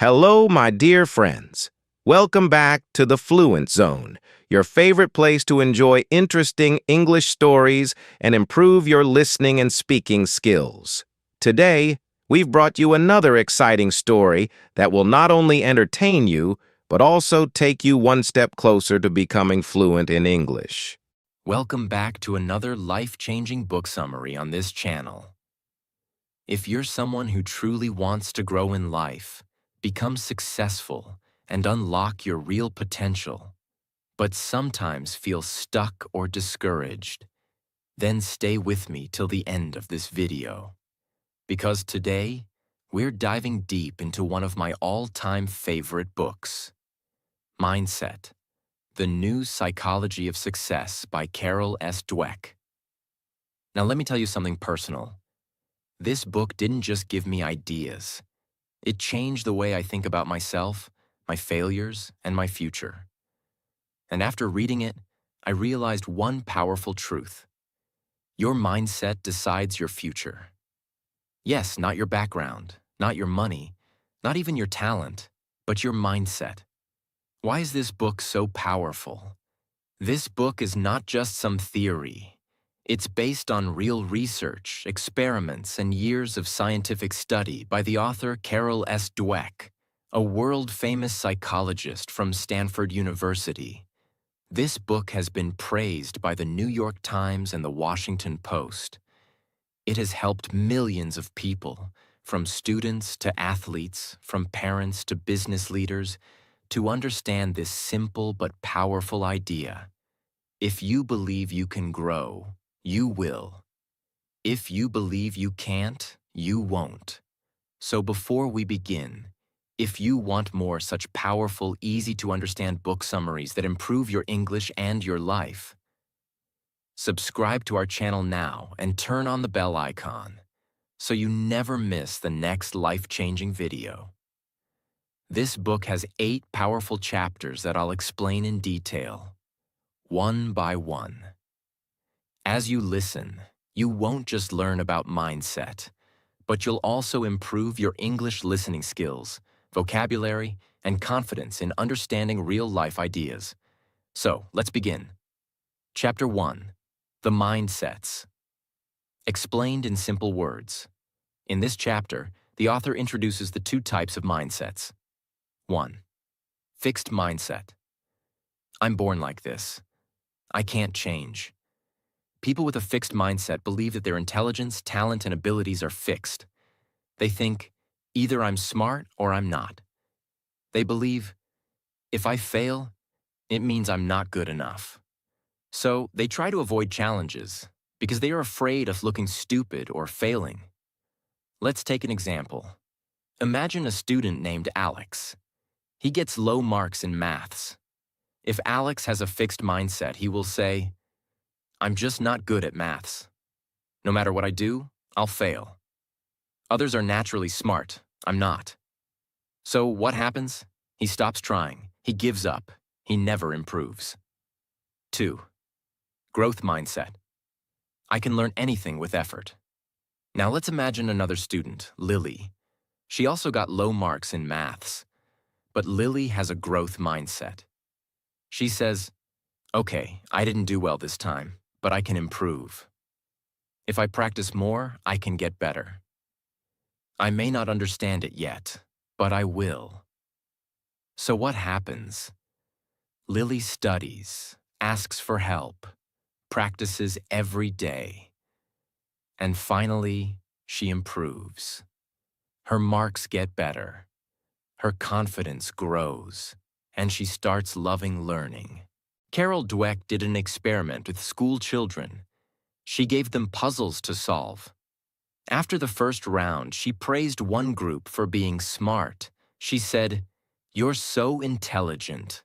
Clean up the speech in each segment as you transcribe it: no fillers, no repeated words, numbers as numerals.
Hello, my dear friends. Welcome back to the Fluent Zone, your favorite place to enjoy interesting English stories and improve your listening and speaking skills. Today, we've brought you another exciting story that will not only entertain you, but also take you one step closer to becoming fluent in English. Welcome back to another life-changing book summary on this channel. If you're someone who truly wants to grow in life, become successful, and unlock your real potential, but sometimes feel stuck or discouraged, then stay with me till the end of this video. Because today, we're diving deep into one of my all-time favorite books, Mindset: The New Psychology of Success by Carol Dweck. Now let me tell you something personal. This book didn't just give me ideas. It changed the way I think about myself, my failures, and my future. And after reading it, I realized one powerful truth. Your mindset decides your future. Yes, not your background, not your money, not even your talent, but your mindset. Why is this book so powerful? This book is not just some theory. It's based on real research, experiments, and years of scientific study by the author Carol Dweck, a world-famous psychologist from Stanford University. This book has been praised by the New York Times and the Washington Post. It has helped millions of people, from students to athletes, from parents to business leaders, to understand this simple but powerful idea. If you believe you can grow, you will. If you believe you can't, you won't. So before we begin, if you want more such powerful, easy-to-understand book summaries that improve your English and your life, subscribe to our channel now and turn on the bell icon so you never miss the next life-changing video. This book has 8 powerful chapters that I'll explain in detail, one by one. As you listen, you won't just learn about mindset, but you'll also improve your English listening skills, vocabulary, and confidence in understanding real-life ideas. So, let's begin. Chapter 1. The Mindsets. Explained in simple words. In this chapter, the author introduces the 2 types of mindsets. 1. Fixed mindset. I'm born like this. I can't change. People with a fixed mindset believe that their intelligence, talent, and abilities are fixed. They think, either I'm smart or I'm not. They believe, if I fail, it means I'm not good enough. So they try to avoid challenges because they are afraid of looking stupid or failing. Let's take an example. Imagine a student named Alex. He gets low marks in maths. If Alex has a fixed mindset, he will say, I'm just not good at maths. No matter what I do, I'll fail. Others are naturally smart. I'm not. So what happens? He stops trying. He gives up. He never improves. 2. Growth mindset. I can learn anything with effort. Now let's imagine another student, Lily. She also got low marks in maths. But Lily has a growth mindset. She says, okay, I didn't do well this time, but I can improve. If I practice more, I can get better. I may not understand it yet, but I will. So what happens? Lily studies, asks for help, practices every day. And finally, she improves. Her marks get better. Her confidence grows, and she starts loving learning. Carol Dweck did an experiment with school children. She gave them puzzles to solve. After the first round, she praised one group for being smart. She said, "You're so intelligent."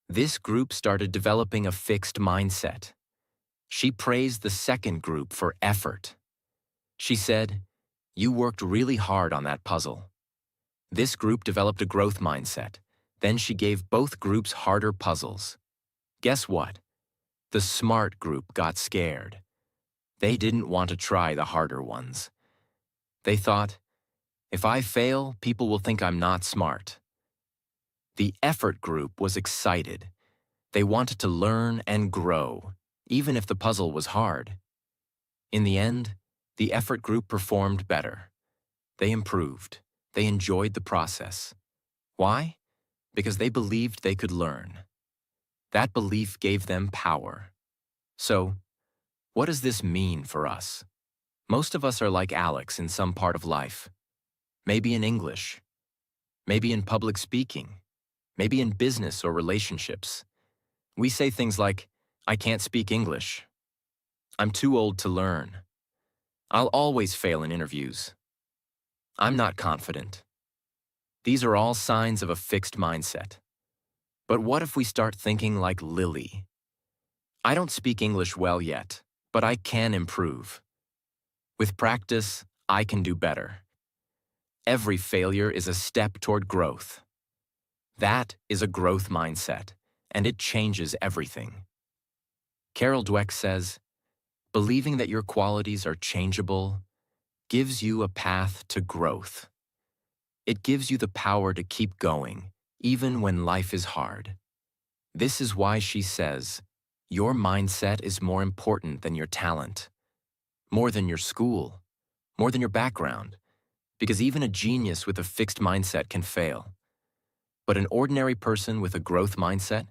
This group started developing a fixed mindset. She praised the second group for effort. She said, "You worked really hard on that puzzle." This group developed a growth mindset. Then she gave both groups harder puzzles. Guess what? The smart group got scared. They didn't want to try the harder ones. They thought, If I fail, people will think I'm not smart. The effort group was excited. They wanted to learn and grow, even if the puzzle was hard. In the end, the effort group performed better. They improved. They enjoyed the process. Why? Because they believed they could learn. That belief gave them power. So, what does this mean for us? Most of us are like Alex in some part of life. Maybe in English. Maybe in public speaking. Maybe in business or relationships. We say things like, I can't speak English. I'm too old to learn. I'll always fail in interviews. I'm not confident. These are all signs of a fixed mindset. But what if we start thinking like Lily? I don't speak English well yet, but I can improve. With practice, I can do better. Every failure is a step toward growth. That is a growth mindset, and it changes everything. Carol Dweck says, believing that your qualities are changeable gives you a path to growth. It gives you the power to keep going, even when life is hard. This is why she says, your mindset is more important than your talent, more than your school, more than your background, because even a genius with a fixed mindset can fail. But an ordinary person with a growth mindset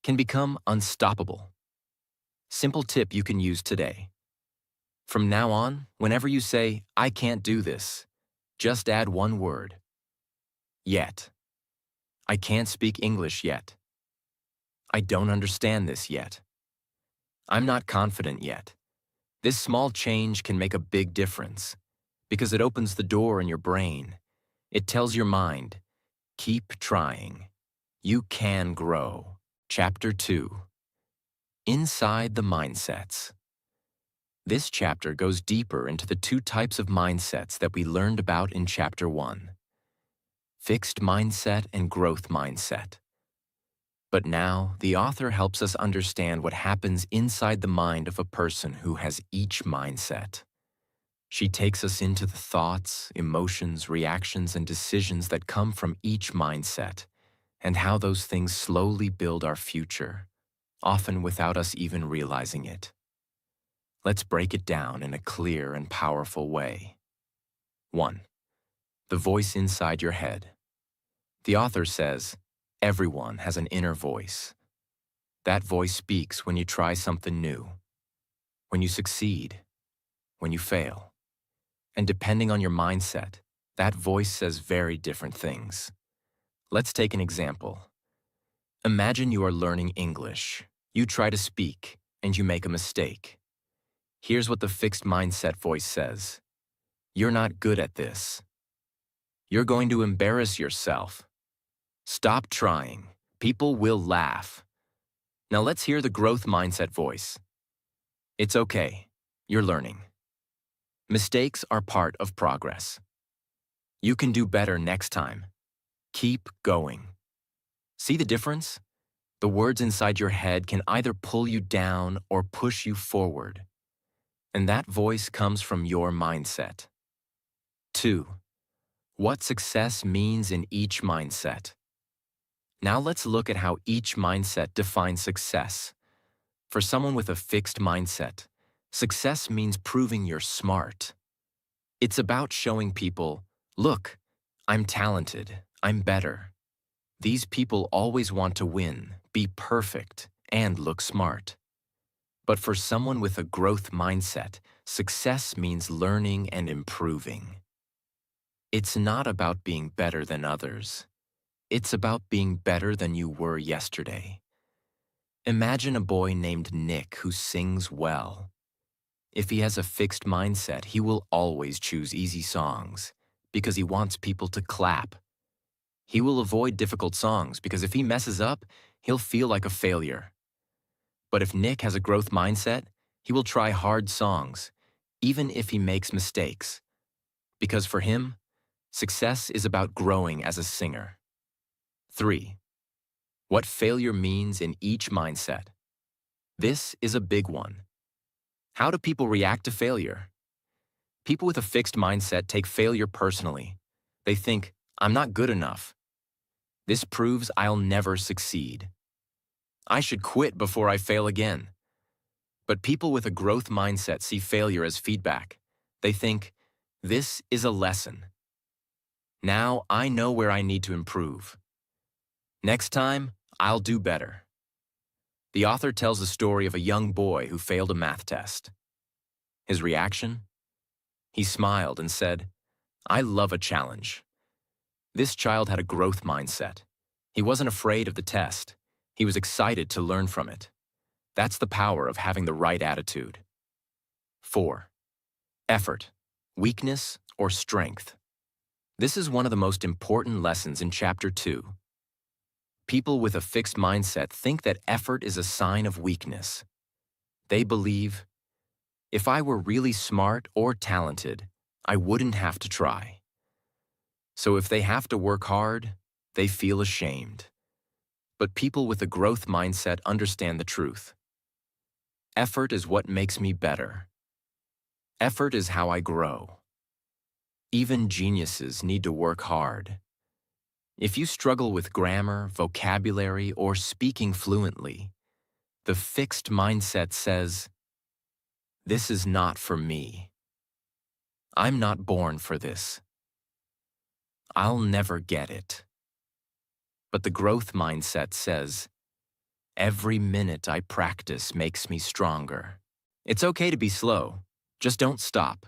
can become unstoppable. Simple tip you can use today. From now on, whenever you say, I can't do this, just add one word. Yet. I can't speak English yet. I don't understand this yet. I'm not confident yet. This small change can make a big difference because it opens the door in your brain. It tells your mind, keep trying. You can grow. Chapter 2. Inside the Mindsets. This chapter goes deeper into the two types of mindsets that we learned about in Chapter 1. Fixed mindset and growth mindset. But now, the author helps us understand what happens inside the mind of a person who has each mindset. She takes us into the thoughts, emotions, reactions, and decisions that come from each mindset, and how those things slowly build our future, often without us even realizing it. Let's break it down in a clear and powerful way. 1. The voice inside your head. The author says, everyone has an inner voice. That voice speaks when you try something new, when you succeed, when you fail. And depending on your mindset, that voice says very different things. Let's take an example. Imagine you are learning English. You try to speak, and you make a mistake. Here's what the fixed mindset voice says. You're not good at this. You're going to embarrass yourself. Stop trying. People will laugh. Now let's hear the growth mindset voice. It's okay. You're learning. Mistakes are part of progress. You can do better next time. Keep going. See the difference? The words inside your head can either pull you down or push you forward. And that voice comes from your mindset. 2. What success means in each mindset. Now let's look at how each mindset defines success. For someone with a fixed mindset, success means proving you're smart. It's about showing people, look, I'm talented, I'm better. These people always want to win, be perfect, and look smart. But for someone with a growth mindset, success means learning and improving. It's not about being better than others. It's about being better than you were yesterday. Imagine a boy named Nick who sings well. If he has a fixed mindset, he will always choose easy songs because he wants people to clap. He will avoid difficult songs because if he messes up, he'll feel like a failure. But if Nick has a growth mindset, he will try hard songs, even if he makes mistakes. Because for him, success is about growing as a singer. 3. What failure means in each mindset. This is a big one. How do people react to failure? People with a fixed mindset take failure personally. They think, I'm not good enough. This proves I'll never succeed. I should quit before I fail again. But people with a growth mindset see failure as feedback. They think, this is a lesson. Now I know where I need to improve. Next time, I'll do better. The author tells the story of a young boy who failed a math test. His reaction? He smiled and said, I love a challenge. This child had a growth mindset. He wasn't afraid of the test. He was excited to learn from it. That's the power of having the right attitude. 4. Effort, weakness, or strength. This is one of the most important lessons in Chapter 2. People with a fixed mindset think that effort is a sign of weakness. They believe, if I were really smart or talented, I wouldn't have to try. So if they have to work hard, they feel ashamed. But people with a growth mindset understand the truth. Effort is what makes me better. Effort is how I grow. Even geniuses need to work hard. If you struggle with grammar, vocabulary, or speaking fluently, the fixed mindset says, this is not for me. I'm not born for this. I'll never get it. But the growth mindset says, every minute I practice makes me stronger. It's okay to be slow, just don't stop.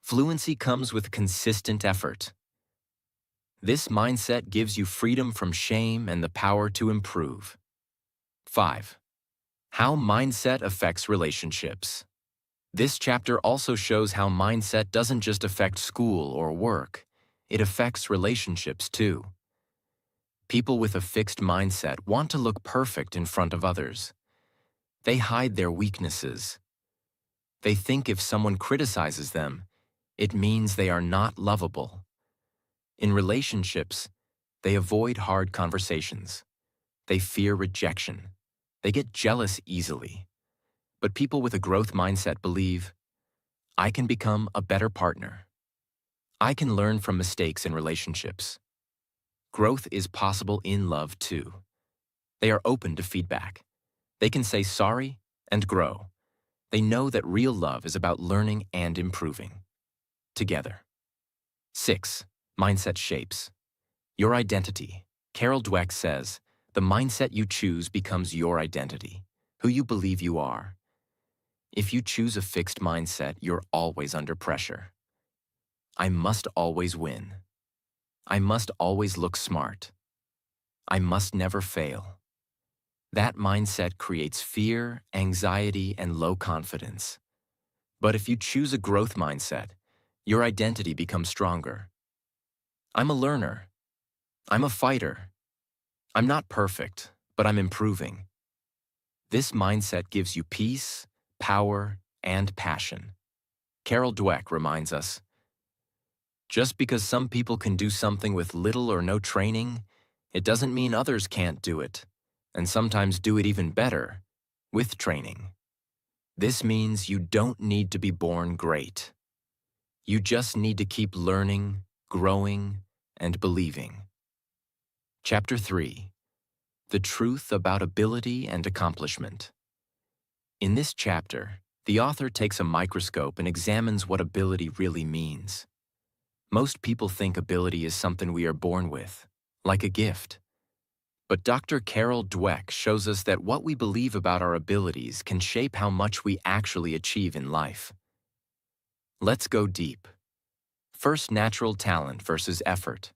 Fluency comes with consistent effort. This mindset gives you freedom from shame and the power to improve. 5. How mindset affects relationships. This chapter also shows how mindset doesn't just affect school or work, it affects relationships too. People with a fixed mindset want to look perfect in front of others. They hide their weaknesses. They think if someone criticizes them, it means they are not lovable. In relationships, they avoid hard conversations. They fear rejection. They get jealous easily. But people with a growth mindset believe, I can become a better partner. I can learn from mistakes in relationships. Growth is possible in love too. They are open to feedback. They can say sorry and grow. They know that real love is about learning and improving. Together. 6. Mindset shapes your identity. Carol Dweck says, the mindset you choose becomes your identity, who you believe you are. If you choose a fixed mindset, you're always under pressure. I must always win. I must always look smart. I must never fail. That mindset creates fear, anxiety, and low confidence. But if you choose a growth mindset, your identity becomes stronger. I'm a learner. I'm a fighter. I'm not perfect, but I'm improving. This mindset gives you peace, power, and passion. Carol Dweck reminds us, just because some people can do something with little or no training, it doesn't mean others can't do it, and sometimes do it even better, with training. This means you don't need to be born great. You just need to keep learning, growing, and believing. Chapter 3. The Truth About Ability and Accomplishment. In this chapter, the author takes a microscope and examines what ability really means. Most people think ability is something we are born with, like a gift. But Dr. Carol Dweck shows us that what we believe about our abilities can shape how much we actually achieve in life. Let's go deep. First, natural talent versus effort.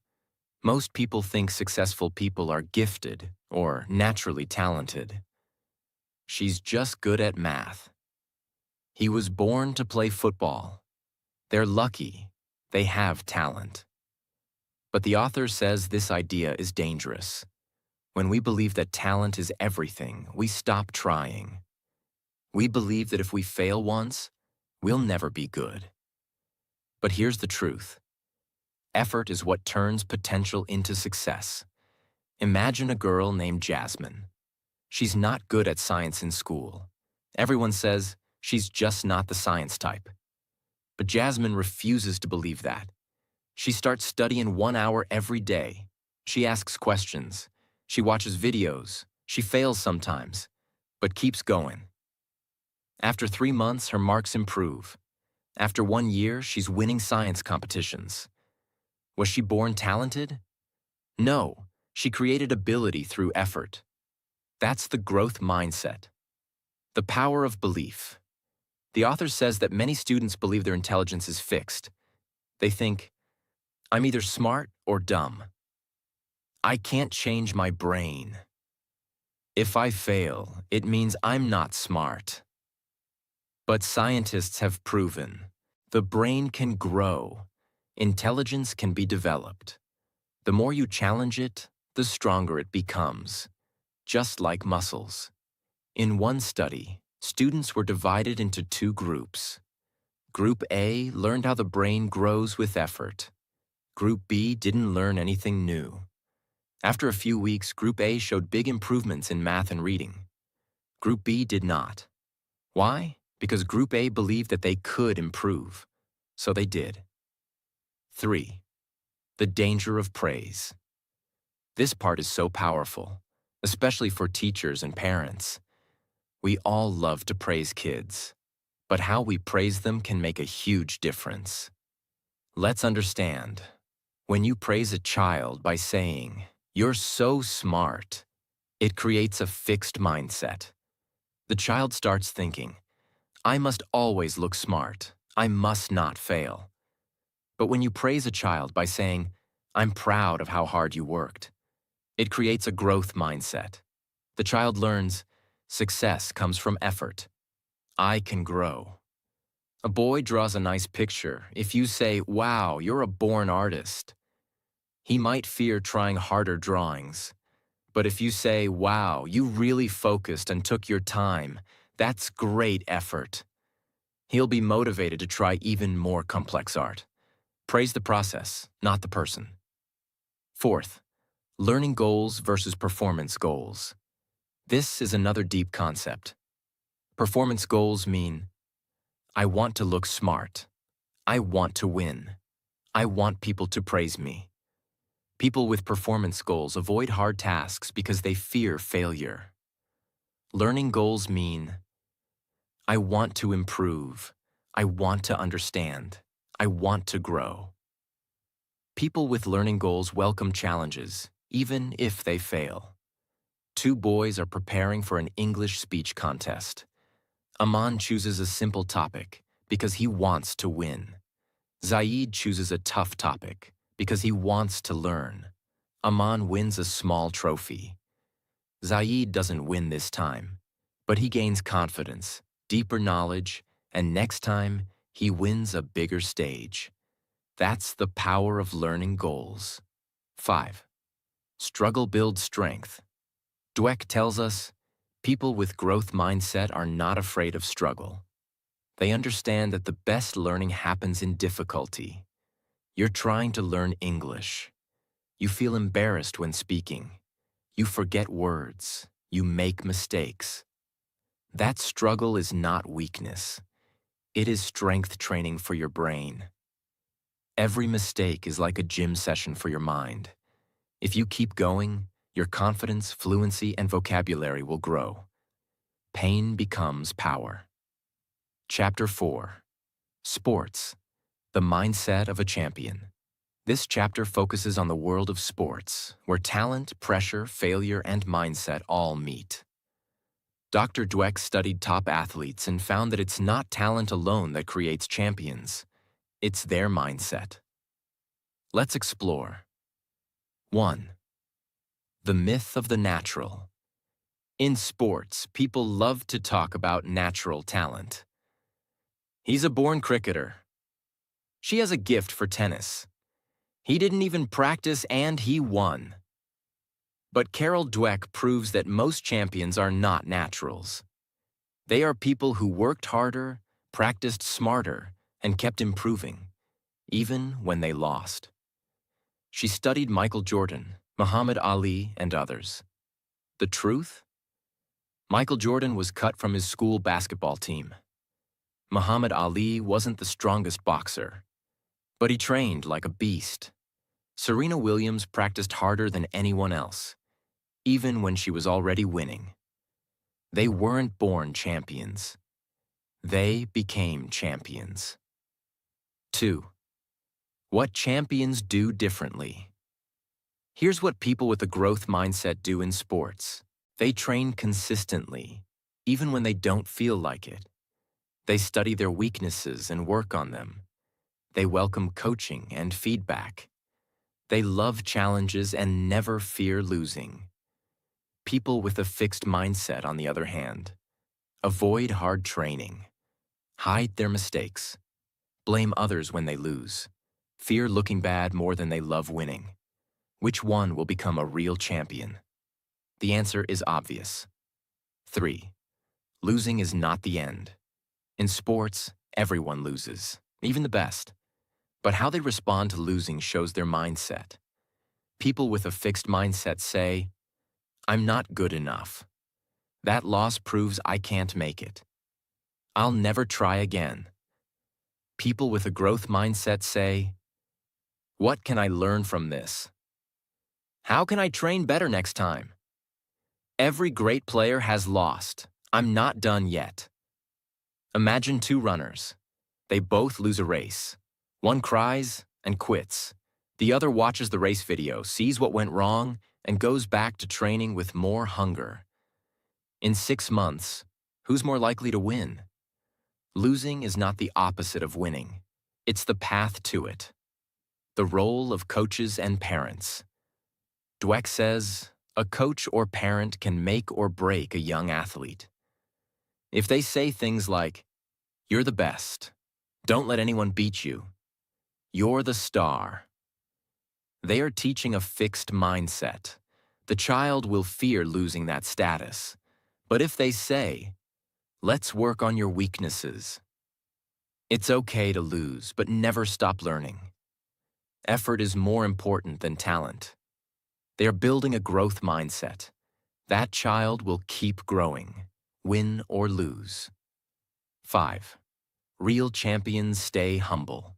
Most people think successful people are gifted or naturally talented. She's just good at math. He was born to play football. They're lucky. They have talent. But the author says this idea is dangerous. When we believe that talent is everything, we stop trying. We believe that if we fail once, we'll never be good. But here's the truth. Effort is what turns potential into success. Imagine a girl named Jasmine. She's not good at science in school. Everyone says she's just not the science type. But Jasmine refuses to believe that. She starts studying 1 hour every day. She asks questions. She watches videos. She fails sometimes, but keeps going. After 3 months, her marks improve. After 1 year, she's winning science competitions. Was she born talented? No, she created ability through effort. That's the growth mindset. The power of belief. The author says that many students believe their intelligence is fixed. They think, I'm either smart or dumb. I can't change my brain. If I fail, it means I'm not smart. But scientists have proven the brain can grow. Intelligence can be developed. The more you challenge it, the stronger it becomes, just like muscles. In one study, students were divided into 2 groups. Group A learned how the brain grows with effort. Group B didn't learn anything new. After a few weeks, Group A showed big improvements in math and reading. Group B did not. Why? Because Group A believed that they could improve. So they did. 3. The danger of praise. This part is so powerful, especially for teachers and parents. We all love to praise kids, but how we praise them can make a huge difference. Let's understand. When you praise a child by saying, "You're so smart," it creates a fixed mindset. The child starts thinking, I must always look smart. I must not fail. But when you praise a child by saying, I'm proud of how hard you worked, it creates a growth mindset. The child learns, success comes from effort. I can grow. A boy draws a nice picture. If you say, wow, you're a born artist, he might fear trying harder drawings. But if you say, wow, you really focused and took your time, that's great effort, he'll be motivated to try even more complex art. Praise the process, not the person. 4th, learning goals versus performance goals. This is another deep concept. Performance goals mean, I want to look smart. I want to win. I want people to praise me. People with performance goals avoid hard tasks because they fear failure. Learning goals mean, I want to improve. I want to understand. I want to grow. People with learning goals welcome challenges, even if they fail. 2 boys are preparing for an English speech contest. Aman chooses a simple topic because he wants to win. Zaid chooses a tough topic because he wants to learn. Aman wins a small trophy. Zaid doesn't win this time, but he gains confidence, deeper knowledge, and next time, he wins a bigger stage. That's the power of learning goals. 5. Struggle builds strength. Dweck tells us, people with growth mindset are not afraid of struggle. They understand that the best learning happens in difficulty. You're trying to learn English. You feel embarrassed when speaking. You forget words. You make mistakes. That struggle is not weakness. It is strength training for your brain. Every mistake is like a gym session for your mind. If you keep going, your confidence, fluency, and vocabulary will grow. Pain becomes power. Chapter 4. Sports. The mindset of a champion. This chapter focuses on the world of sports, where talent, pressure, failure, and mindset all meet. Dr. Dweck studied top athletes and found that it's not talent alone that creates champions. It's their mindset. Let's explore. 1. The myth of the natural. In sports, people love to talk about natural talent. He's a born cricketer. She has a gift for tennis. He didn't even practice and he won. But Carol Dweck proves that most champions are not naturals. They are people who worked harder, practiced smarter, and kept improving, even when they lost. She studied Michael Jordan, Muhammad Ali, and others. The truth? Michael Jordan was cut from his school basketball team. Muhammad Ali wasn't the strongest boxer. But he trained like a beast. Serena Williams practiced harder than anyone else, even when she was already winning. They weren't born champions. They became champions. 2. What champions do differently. Here's what people with a growth mindset do in sports. They train consistently, even when they don't feel like it. They study their weaknesses and work on them. They welcome coaching and feedback. They love challenges and never fear losing. People with a fixed mindset, on the other hand, avoid hard training, hide their mistakes, blame others when they lose, fear looking bad more than they love winning. Which one will become a real champion? The answer is obvious. 3. Losing is not the end. In sports, everyone loses, even the best. But how they respond to losing shows their mindset. People with a fixed mindset say, "I'm not good enough. That loss proves I can't make it. I'll never try again." People with a growth mindset say, "What can I learn from this? How can I train better next time? Every great player has lost. I'm not done yet." Imagine two runners. They both lose a race. One cries and quits. The other watches the race video, sees what went wrong, and goes back to training with more hunger. In 6 months, who's more likely to win? Losing is not the opposite of winning. It's the path to it. The role of coaches and parents. Dweck says, a coach or parent can make or break a young athlete. If they say things like, "You're the best. Don't let anyone beat you. You're the star," they are teaching a fixed mindset. The child will fear losing that status. But if they say, "Let's work on your weaknesses," it's okay to lose, but never stop learning. Effort is more important than talent. They are building a growth mindset. That child will keep growing, win or lose. 5. Real champions stay humble.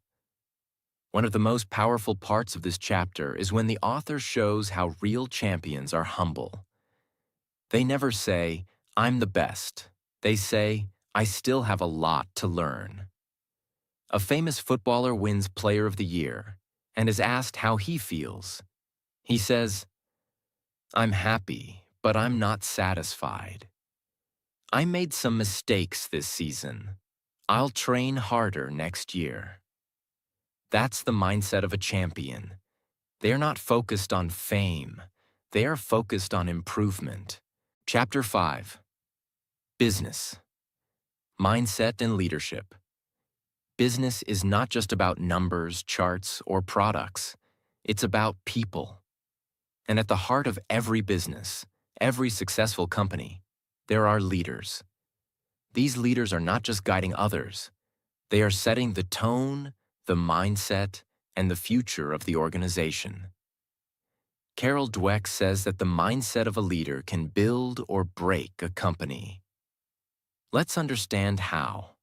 One of the most powerful parts of this chapter is when the author shows how real champions are humble. They never say, "I'm the best." They say, "I still have a lot to learn." A famous footballer wins Player of the Year and is asked how he feels. He says, "I'm happy, but I'm not satisfied. I made some mistakes this season. I'll train harder next year." That's the mindset of a champion. They are not focused on fame. They are focused on improvement. Chapter 5. Business. Mindset and leadership. Business is not just about numbers, charts, or products. It's about people. And at the heart of every business, every successful company, there are leaders. These leaders are not just guiding others. They are setting the tone, the mindset, and the future of the organization. Carol Dweck says that the mindset of a leader can build or break a company. Let's understand how.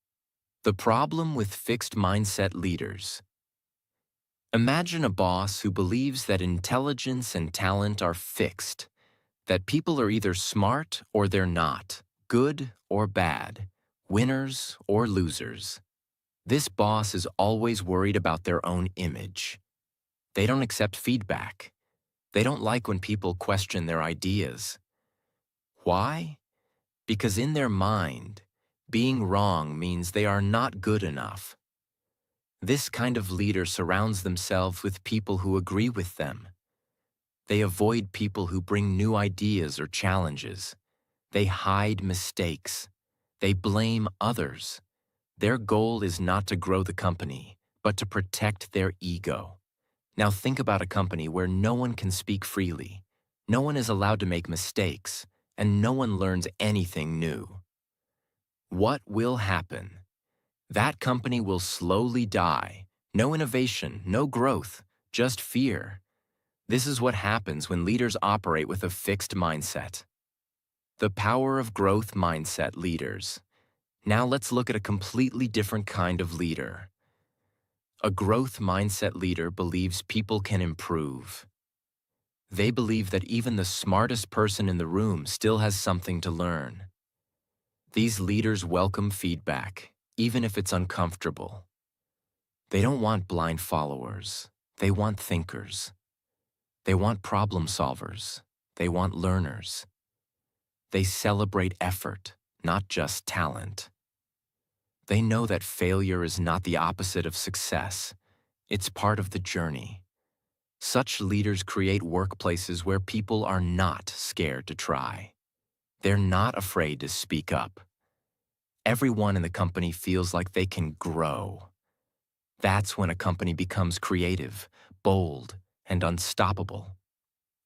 The problem with fixed mindset leaders. Imagine a boss who believes that intelligence and talent are fixed, that people are either smart or they're not, good or bad, winners or losers. This boss is always worried about their own image. They don't accept feedback. They don't like when people question their ideas. Why? Because in their mind, being wrong means they are not good enough. This kind of leader surrounds themselves with people who agree with them. They avoid people who bring new ideas or challenges. They hide mistakes. They blame others. Their goal is not to grow the company, but to protect their ego. Now think about a company where no one can speak freely, no one is allowed to make mistakes, and no one learns anything new. What will happen? That company will slowly die. No innovation, no growth, just fear. This is what happens when leaders operate with a fixed mindset. The power of growth mindset leaders. Now let's look at a completely different kind of leader. A growth mindset leader believes people can improve. They believe that even the smartest person in the room still has something to learn. These leaders welcome feedback, even if it's uncomfortable. They don't want blind followers. They want thinkers. They want problem solvers. They want learners. They celebrate effort, not just talent. They know that failure is not the opposite of success. It's part of the journey. Such leaders create workplaces where people are not scared to try. They're not afraid to speak up. Everyone in the company feels like they can grow. That's when a company becomes creative, bold, and unstoppable.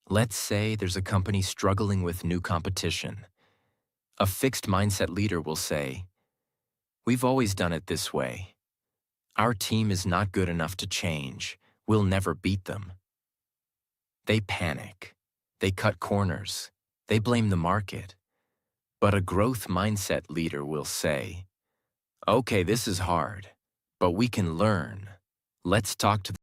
Let's say there's a company struggling with new competition. A fixed mindset leader will say, "We've always done it this way. Our team is not good enough to change. We'll never beat them." They panic. They cut corners. They blame the market. But a growth mindset leader will say, "Okay, this is hard, but we can learn. Let's talk to